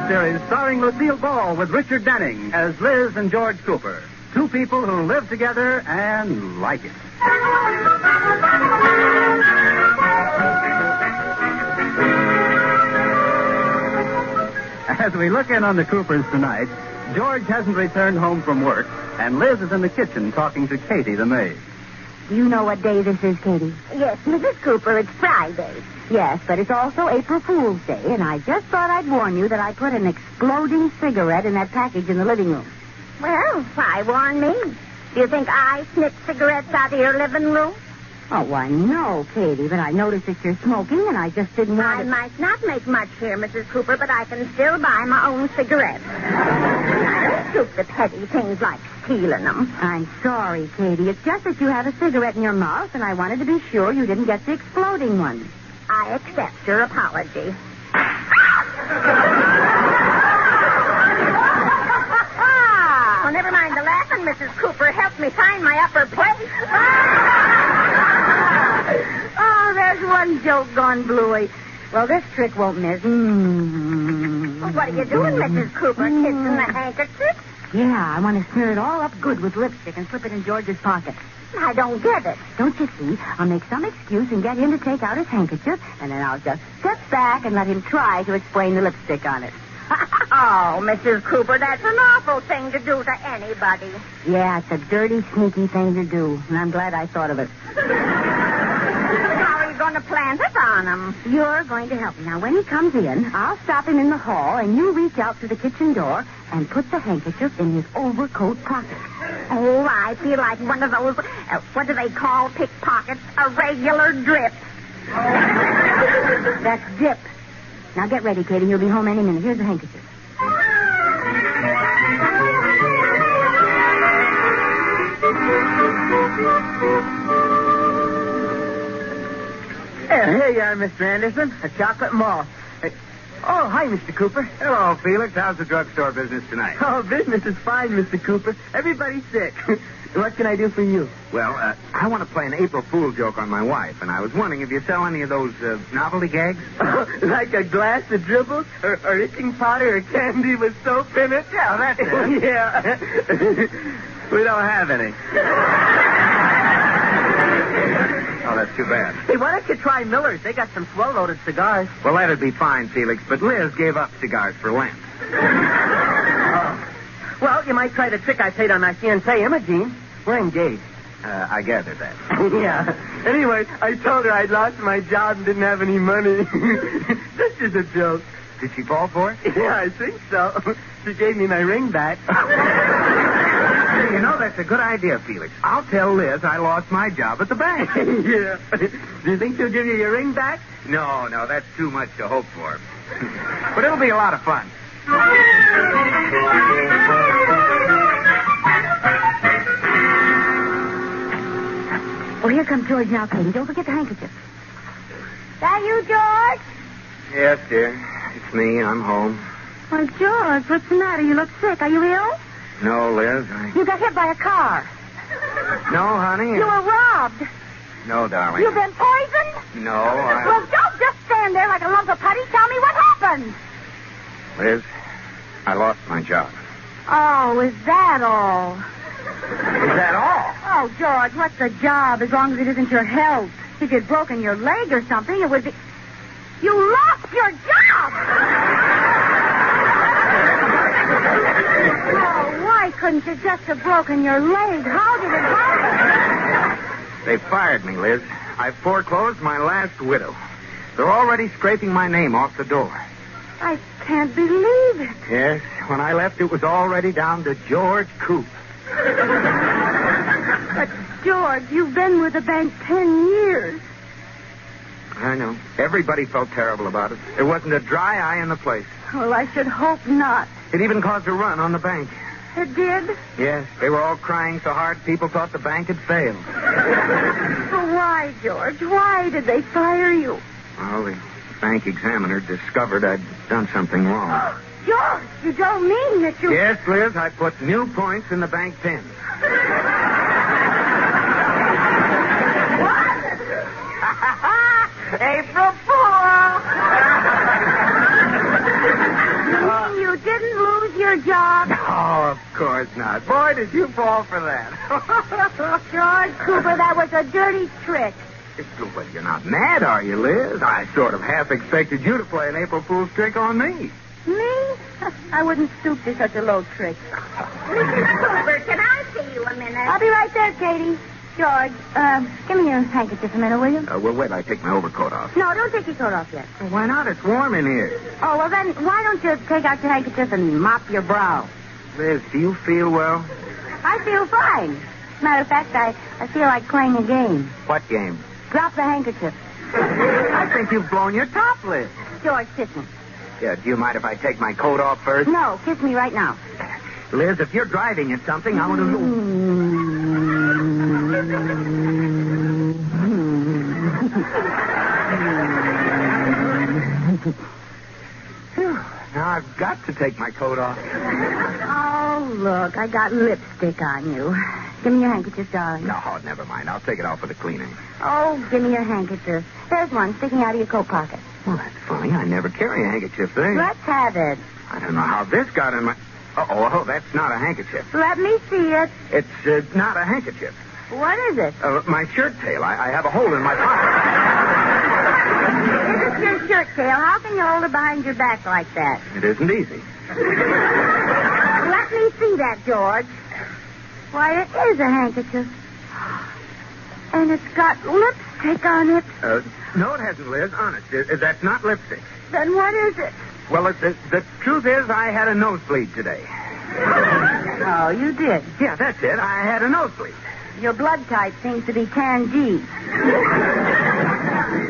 series starring Lucille Ball with Richard Denning as Liz and George Cooper. Two people who live together and like it. As we look in on the Coopers tonight, George hasn't returned home from work, and Liz is in the kitchen talking to Katie, the maid. Do you know what day this is, Katie? Yes, Mrs. Cooper, it's Friday. Yes, but it's also April Fool's Day, and I just thought I'd warn you that I put an exploding cigarette in that package in the living room. Well, why warn me? Do you think I snip cigarettes out of your living room? Oh, why, no, Katie, but I noticed that you're smoking, and I just didn't want I to... might not make much here, Mrs. Cooper, but I can still buy my own cigarettes. I don't stoop to petty things like stealing them. I'm sorry, Katie. It's just that you have a cigarette in your mouth, and I wanted to be sure you didn't get the exploding one. I accept your apology. Oh, never mind the laughing, Mrs. Cooper. Help me find my upper place. Oh, there's one joke gone bluey. Well, this trick won't miss. Well, what are you doing, Mrs. Cooper? Kissing the handkerchief? Yeah, I want to smear it all up good with lipstick and slip it in George's pocket. I don't get it. Don't you see? I'll make some excuse and get him to take out his handkerchief, and then I'll just step back and let him try to explain the lipstick on it. Oh, Mrs. Cooper, that's an awful thing to do to anybody. Yeah, it's a dirty, sneaky thing to do, and I'm glad I thought of it. How are you going to plant it on him? You're going to help me. Now, when he comes in, I'll stop him in the hall, and you reach out to the kitchen door and put the handkerchief in his overcoat pocket. Oh, I feel like one of those, what do they call pickpockets? A regular drip. That's dip. Now get ready, Katie. You'll be home any minute. Here's the handkerchief. Here you are, Mr. Anderson. A chocolate malt. Oh, hi, Mr. Cooper. Hello, Felix. How's the drugstore business tonight? Oh, business is fine, Mr. Cooper. Everybody's sick. What can I do for you? Well, I want to play an April Fool joke on my wife, and I was wondering if you sell any of those novelty gags? Like a glass of dribbles, or itching powder, or candy with soap in it? Yeah, that's it. Yeah. We don't have any. Oh, that's too bad. Hey, why don't you try Miller's? They got some swell-loaded cigars. Well, that'd be fine, Felix, but Liz gave up cigars for Lent. Oh. Well, you might try the trick I played on my fiancée, Imogene. We're engaged. I gathered that. Yeah. Anyway, I told her I'd lost my job and didn't have any money. That's just a joke. Did she fall for it? Yeah, I think so. She gave me my ring back. Hey, you know, that's a good idea, Felix. I'll tell Liz I lost my job at the bank. Yeah. Do you think she'll give you your ring back? No, that's too much to hope for. But it'll be a lot of fun. Oh, here comes George now, Katie. Don't forget the handkerchief. That you, George? Yes, dear. It's me. I'm home. Well, George, what's the matter? You look sick. Are you ill? No, Liz. You got hit by a car. No, honey. You were robbed. No, darling. You've been poisoned? No, Well, don't just stand there like a lump of putty. Tell me what happened. Liz, I lost my job. Oh, is that all? Is that all? Oh, George, what's a job as long as it isn't your health? If you'd broken your leg or something, it would be... You lost your job! Oh, why couldn't you just have broken your leg? How did it happen? They fired me, Liz. I foreclosed my last widow. They're already scraping my name off the door. I can't believe it. Yes, when I left, it was already down to George Coop. But, George, you've been with the bank 10 years. I know. Everybody felt terrible about it. There wasn't a dry eye in the place. Well, I should hope not. It even caused a run on the bank. It did? Yes, they were all crying so hard people thought the bank had failed. Well, why, George? Why did they fire you? Well, the bank examiner discovered I'd done something wrong. George, you don't mean that you... Yes, Liz, I put new points in the bank pin. April Fool! You course not. Boy, did you fall for that. George Cooper, that was a dirty trick. But you're not mad, are you, Liz? I sort of half expected you to play an April Fool's trick on me. Me? I wouldn't stoop to such a low trick. Mrs. Cooper, can I see you a minute? I'll be right there, Katie. George, give me your handkerchief a minute, will you? Well, wait till I take my overcoat off. No, don't take your coat off yet. Well, why not? It's warm in here. Oh, well, then why don't you take out your handkerchief and mop your brow? Liz, do you feel well? I feel fine. Matter of fact, I feel like playing a game. What game? Drop the handkerchief. I think you've blown your top, Liz. George, kiss me. Yeah, do you mind if I take my coat off first? No, kiss me right now. Liz, if you're driving at something, I want to know. Now I've got to take my coat off. Oh, look, I got lipstick on you. Give me your handkerchief, darling. No, never mind. I'll take it off for the cleaning. Oh, give me your handkerchief. There's one sticking out of your coat pocket. Well, that's funny. I never carry a handkerchief there. Let's have it. I don't know how this got in my... Oh, that's not a handkerchief. Let me see it. It's not a handkerchief. What is it? My shirt tail. I have a hole in my pocket. This is your shirt tail. How can you hold it behind your back like that? It isn't easy. Let me see that, George. Why, it is a handkerchief. And it's got lipstick on it. No, it hasn't, Liz. Honest. That's not lipstick. Then what is it? Well, the truth is I had a nosebleed today. Oh, you did? Yeah, that's it. I had a nosebleed. Your blood type seems to be tan G.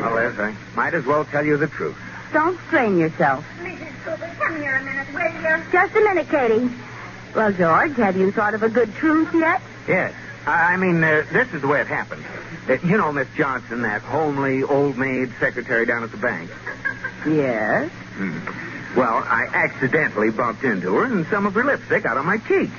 Well, Liz, I might as well tell you the truth. Don't strain yourself. Mrs. Cooper, come here a minute, will you? Just a minute, Katie. Well, George, have you thought of a good truth yet? Yes. I mean, this is the way it happened. You know Miss Johnson, that homely, old maid secretary down at the bank? Yes. Well, I accidentally bumped into her, and some of her lipstick got on my cheek.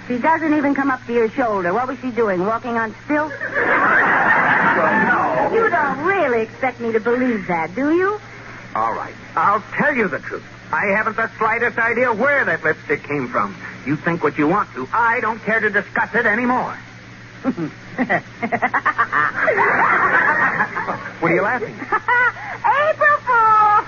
She doesn't even come up to your shoulder. What was she doing, walking on stilts? Well, no. You don't really expect me to believe that, do you? All right. I'll tell you the truth. I haven't the slightest idea where that lipstick came from. You think what you want to. I don't care to discuss it anymore. What are you laughing at? April Fool!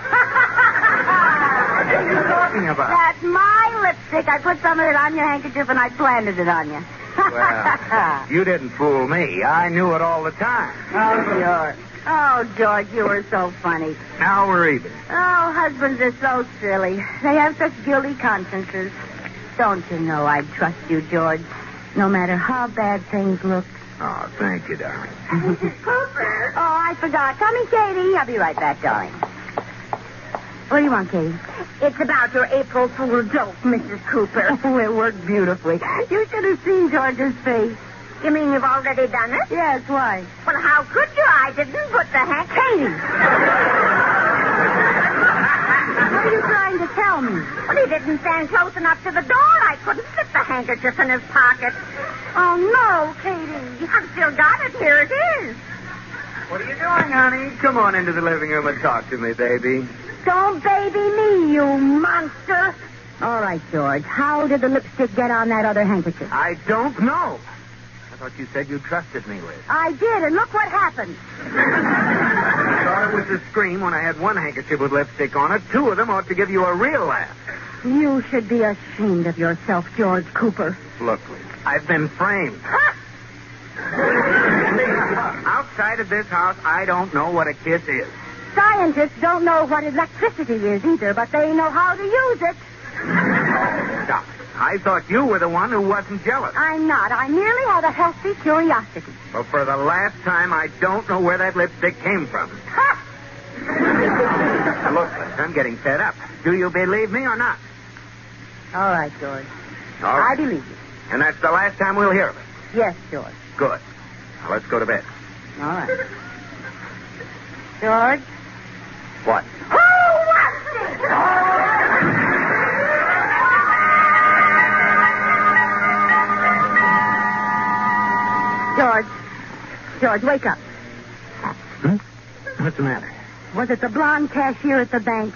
What are you talking about? That's my lipstick. I put some of it on your handkerchief and I planted it on you. Well, you didn't fool me. I knew it all the time. Oh, George. Oh, George, you were so funny. Now we're even. Oh, husbands are so silly. They have such guilty consciences. Don't you know I'd trust you, George, no matter how bad things look. Oh, thank you, darling. Mrs. Cooper. Oh, I forgot. Come in, Katie. I'll be right back, darling. What do you want, Katie? It's about your April Fool joke, Mrs. Cooper. Oh, it worked beautifully. You should have seen George's face. You mean you've already done it? Yes, why? Well, how could you? I didn't put the Katie! What are you trying to tell me? Well, he didn't stand close enough to the door. I couldn't slip the handkerchief in his pocket. Oh, no, Katie. I've still got it. Here it is. What are you doing, honey? Come on into the living room and talk to me, baby. Don't baby me, you monster. All right, George. How did the lipstick get on that other handkerchief? I don't know. I thought you said you trusted me, Liz. I did, and look what happened. I thought it was a scream when I had one handkerchief with lipstick on it. Two of them ought to give you a real laugh. You should be ashamed of yourself, George Cooper. Look, Liz, I've been framed. Outside of this house, I don't know what a kiss is. Scientists don't know what electricity is either, but they know how to use it. Stop it. I thought you were the one who wasn't jealous. I'm not. I merely have a healthy curiosity. Well, for the last time, I don't know where that lipstick came from. Ha! Look, Liz, I'm getting fed up. Do you believe me or not? All right, George. All right. I believe you. And that's the last time we'll hear of it. Yes, George. Good. Now, let's go to bed. All right. George? What? George, wake up. What's the matter? Was it the blonde cashier at the bank?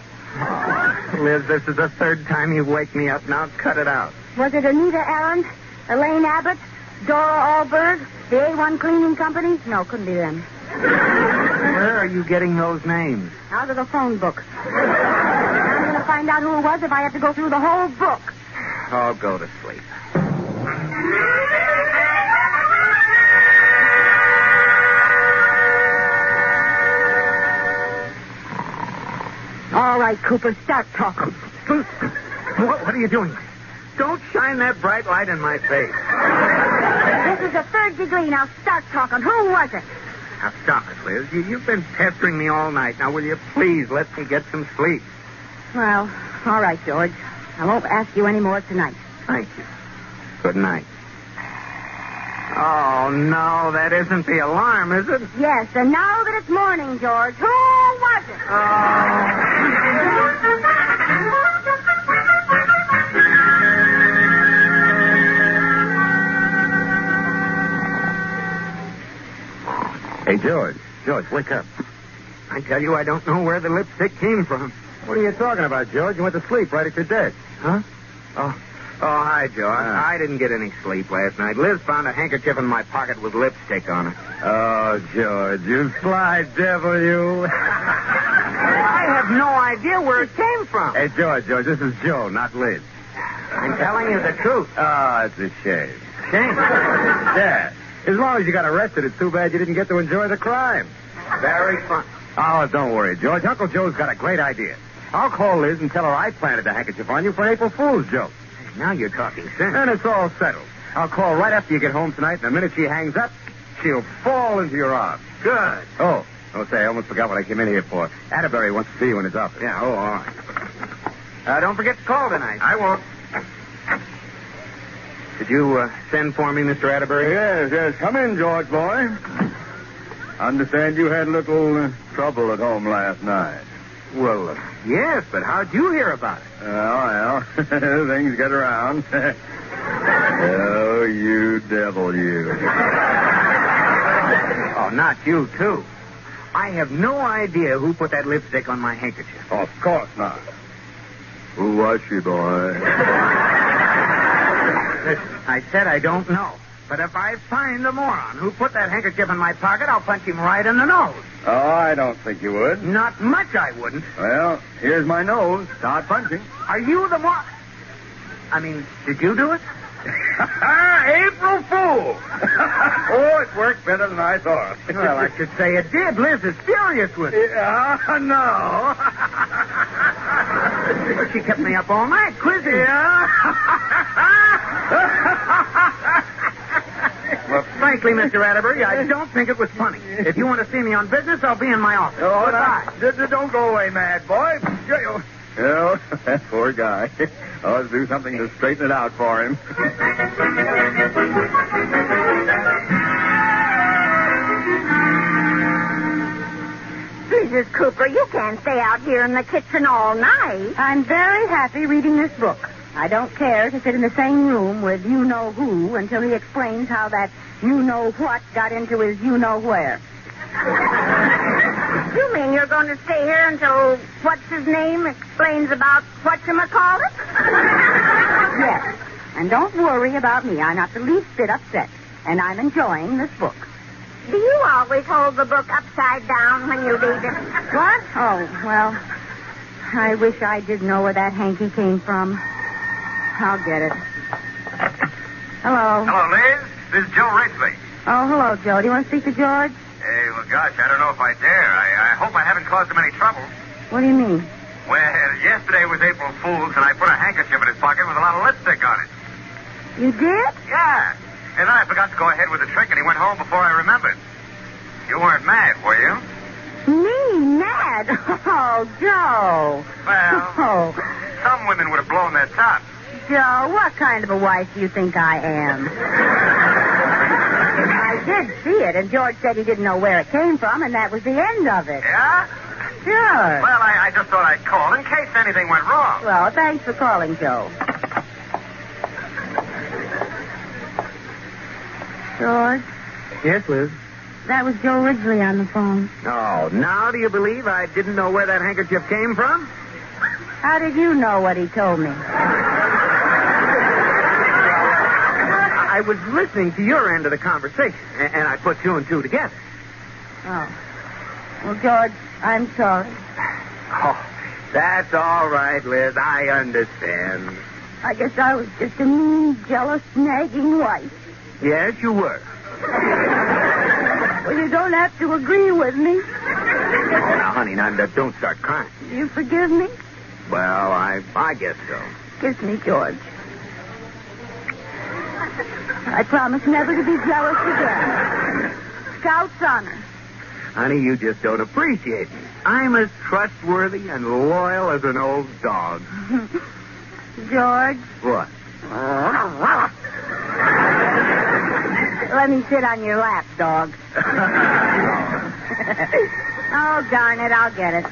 Liz, this is the third time you've waked me up. Now cut it out. Was it Anita Allen, Elaine Abbott, Dora Alberg, the A1 Cleaning Company? No, couldn't be them. Where are you getting those names? Out of the phone book. I'm going to find out who it was if I have to go through the whole book. I'll go to sleep. All right, Cooper, start talking. What are you doing? Don't shine that bright light in my face. This is the third degree. Now start talking. Who was it? Now stop it, Liz. You've been pestering me all night. Now, will you please let me get some sleep? Well, all right, George. I won't ask you any more tonight. Thank you. Good night. Oh, no, that isn't the alarm, is it? Yes, and now that it's morning, George, who was it? Hey, George. George, wake up. I tell you, I don't know where the lipstick came from. What are you talking about, George? You went to sleep right at your desk. Huh? Oh, hi, Joe. I didn't get any sleep last night. Liz found a handkerchief in my pocket with lipstick on it. Oh, George, you sly devil, you. I have no idea where it came from. Hey, George, this is Joe, not Liz. I'm telling you the truth. Oh, it's a shame. Shame. Yeah. As long as you got arrested, it's too bad you didn't get to enjoy the crime. Very fun. Oh, don't worry, George. Uncle Joe's got a great idea. I'll call Liz and tell her I planted the handkerchief on you for an April Fool's joke. Now you're talking sense. And it's all settled. I'll call right after you get home tonight, and the minute she hangs up, she'll fall into your arms. Good. Oh, say, I almost forgot what I came in here for. Atterbury wants to see you in his office. Yeah, all right. Don't forget to call tonight. I won't. Did you send for me, Mr. Atterbury? Yes. Come in, George boy. Understand you had a little trouble at home last night. Well, yes, but how'd you hear about it? Well, things get around. Oh, you devil, you. Oh, not you, too. I have no idea who put that lipstick on my handkerchief. Of course not. Who was she, boy? I said I don't know. But if I find the moron who put that handkerchief in my pocket, I'll punch him right in the nose. Oh, I don't think you would. Not much I wouldn't. Well, here's my nose. Start punching. Are you the moron? I mean, did you do it? April Fool! Oh, it worked better than I thought. Well, I should say it did. Liz is furious with me. No. She kept me up all night quizzing. Yeah? Well, frankly, Mr. Atterbury, I don't think it was funny. If you want to see me on business, I'll be in my office. Oh, goodbye. Don't go away, mad boy. Oh, that poor guy. I'll do something to straighten it out for him. Mrs. Cooper, you can't stay out here in the kitchen all night. I'm very happy reading this book. I don't care to sit in the same room with you-know-who until he explains how that you-know-what got into his you-know-where. You mean you're going to stay here until what's-his-name explains about whatchamacallit? Yes. And don't worry about me. I'm not the least bit upset. And I'm enjoying this book. Do you always hold the book upside down when you read it? What? Oh, well, I wish I did know where that hanky came from. I'll get it. Hello. Hello, Liz. This is Joe Ridgely. Oh, hello, Joe. Do you want to speak to George? Hey, well, gosh, I don't know if I dare. I hope I haven't caused him any trouble. What do you mean? Well, yesterday was April Fool's, and I put a handkerchief in his pocket with a lot of lipstick on it. You did? Yeah. And then I forgot to go ahead with the trick, and he went home before I remembered. You weren't mad, were you? Me? Mad? Oh, Joe. Well, Oh, some women would have blown their tops. Joe, what kind of a wife do you think I am? I did see it, and George said he didn't know where it came from, and that was the end of it. Yeah? Sure. Well, I just thought I'd call in case anything went wrong. Well, thanks for calling, Joe. George, Yes, Liz. that was Joe Ridgely on the phone. Oh, now do you believe I didn't know where that handkerchief came from? How did you know what he told me? I was listening to your end of the conversation, and I put 2 and 2 together. Oh. Well, George, I'm sorry. Oh, that's all right, Liz. I understand. I guess I was just a mean, jealous, nagging wife. Yes, you were. Well, you don't have to agree with me. Oh, now, honey, now, don't start crying. Do you forgive me? Well, I guess so. Kiss me, George. I promise never to be jealous again. Scout's honor. Honey, you just don't appreciate me. I'm as trustworthy and loyal as an old dog. George. What? Let me sit on your lap, dog. Oh, darn it, I'll get it.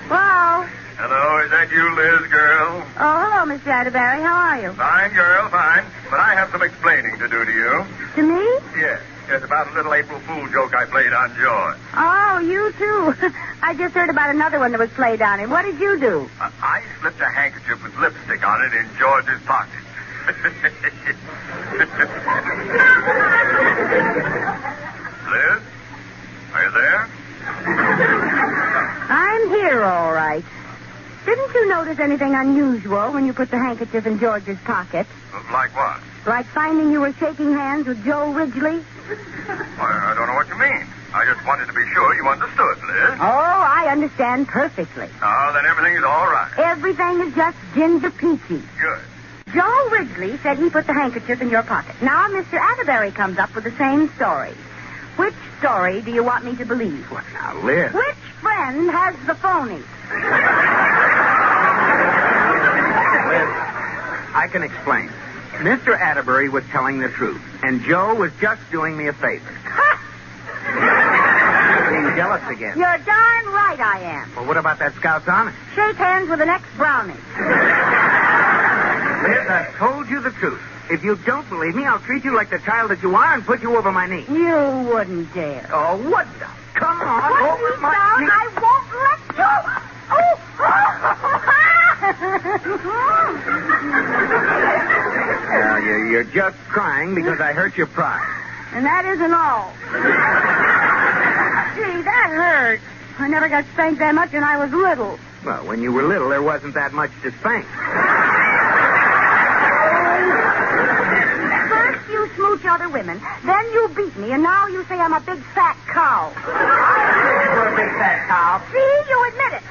Hello? Hello, is that you, Liz, girl? Oh, hello, Mr. Atterbury. How are you? Fine, girl, fine. But I have some explaining to do to you. To me? Yes. Yes, about a little April Fool joke I played on George. Oh, you too. I just heard about another one that was played on him. What did you do? I slipped a handkerchief with lipstick on it in George's pocket. Liz? Are you there? I'm here, all right. Didn't you notice anything unusual when you put the handkerchief in George's pocket? Like what? Like finding you were shaking hands with Joe Ridgely? I don't know what you mean. I just wanted to be sure you understood, Liz. Oh, I understand perfectly. Oh, then everything's all right. Everything is just ginger peachy. Good. Joe Ridgely said he put the handkerchief in your pocket. Now Mr. Atterbury comes up with the same story. Which story do you want me to believe? What now, Liz? Which friend has the phony? Liz, I can explain. Mr. Atterbury was telling the truth, and Joe was just doing me a favor. Being jealous again. You're darn right I am. Well, what about that Scout's honor? Shake hands with the next brownie. Liz, I told you the truth. If you don't believe me, I'll treat you like the child that you are and put you over my knee. You wouldn't dare. Oh, what the? Come on, Put over me my down. knee. I won't let you. Well, you're just crying because I hurt your pride. And that isn't all. Gee, that hurt. I never got spanked that much when I was little. Well, when you were little, there wasn't that much to spank. First you smooch other women, then you beat me, and now you say I'm a big fat cow. You're a big fat cow. See, you admit it.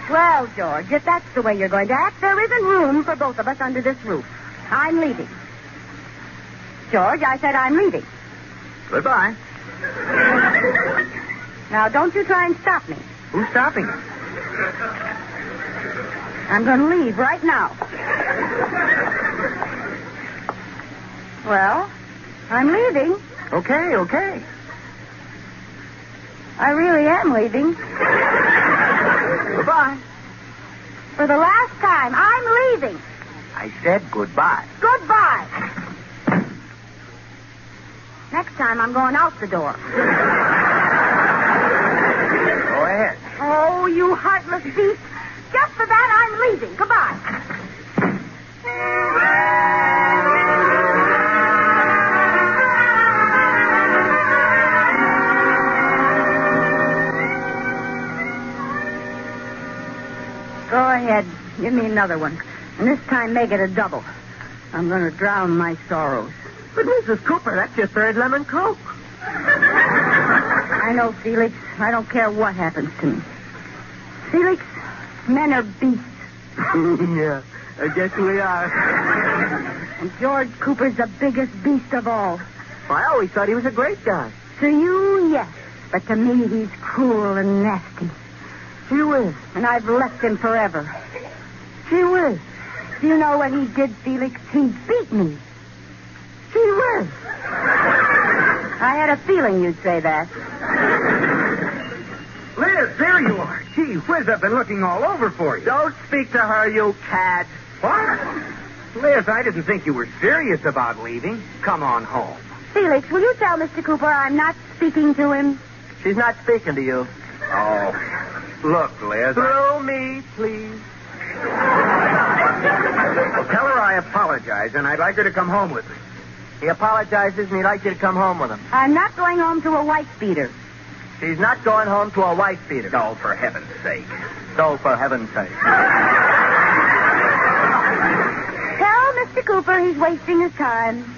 Well, George, if that's the way you're going to act, there isn't room for both of us under this roof. I'm leaving. George, I said I'm leaving. Goodbye. Now, don't you try and stop me. Who's stopping you? I'm going to leave right now. Well, I'm leaving. Okay. I really am leaving. Goodbye. For the last time, I'm leaving. I said goodbye. Goodbye. Next time, I'm going out the door. Go ahead. Oh, you heartless beast. Just for that, I'm leaving. Goodbye. Go ahead. Give me another one. And this time, make it a double. I'm going to drown my sorrows. But Mrs. Cooper, that's your third lemon Coke. I know, Felix. I don't care what happens to me. Felix, men are beasts. Yeah, I guess we are. And George Cooper's the biggest beast of all. I always thought he was a great guy. To you, yes. But to me, he's cruel and nasty. Gee whiz. And I've left him forever. Gee whiz. Do you know what he did, Felix? He beat me. Gee whiz. I had a feeling you'd say that. Liz, there you are. Gee whiz, I've been looking all over for you. Don't speak to her, you cad. What? Liz, I didn't think you were serious about leaving. Come on home. Felix, will you tell Mr. Cooper I'm not speaking to him? She's not speaking to you. Oh, look, Liz. Through me, please. Well, tell her I apologize, and I'd like her to come home with me. He apologizes and he'd like you to come home with him. I'm not going home to a wife beater. She's not going home to a wife beater. Oh, for heaven's sake. So, for heaven's sake. Tell Mr. Cooper he's wasting his time.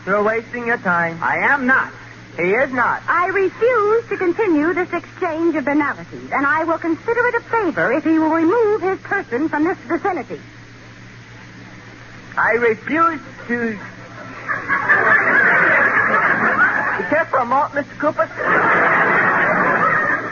You're wasting your time. I am not. He is not. I refuse to continue this exchange of banalities, and I will consider it a favor if he will remove his person from this vicinity. I refuse to... You care for a malt, Mr. Cooper?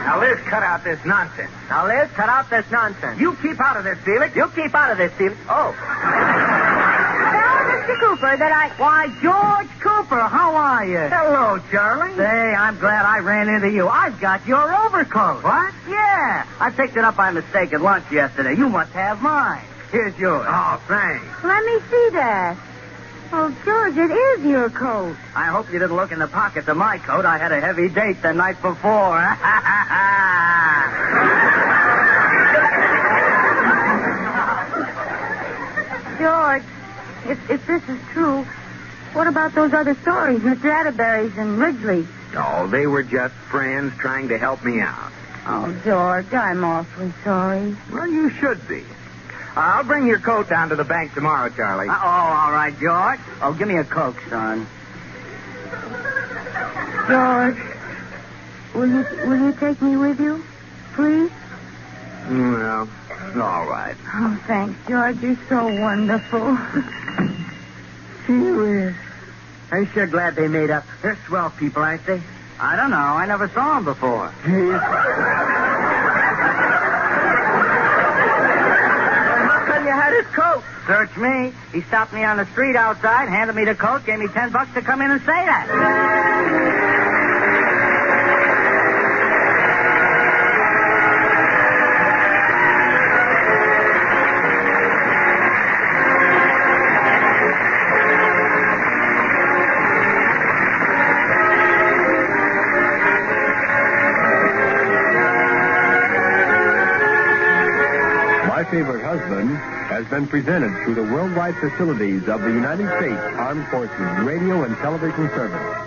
Now, Liz, cut out this nonsense. Now, Liz, cut out this nonsense. You keep out of this, Felix. You keep out of this, Felix. Oh. Tell Mr. Cooper that I... Why, George Cooper, how are you? Hello, Charlie. Say, I'm glad I ran into you. I've got your overcoat. What? Yeah. I picked it up by mistake at lunch yesterday. You must have mine. Here's yours. Oh, thanks. Let me see that. Oh, George, it is your coat. I hope you didn't look in the pockets of my coat. I had a heavy date the night before. George, if this is true, what about those other stories, Mr. Atterbury's and Ridgely? Oh, they were just friends trying to help me out. Oh, George, I'm awfully sorry. Well, you should be. I'll bring your coat down to the bank tomorrow, Charlie. all right, George. Oh, give me a Coke, son. George, will you take me with you, please? Well, all right. Oh, thanks, George. You're so wonderful. Gee whiz. I'm sure glad they made up. They're swell people, aren't they? I don't know. I never saw them before. You had his coat. Search me. He stopped me on the street outside, handed me the coat, gave me $10 to come in and say that. My Favorite Husband has been presented through the worldwide facilities of the United States Armed Forces Radio and Television Service.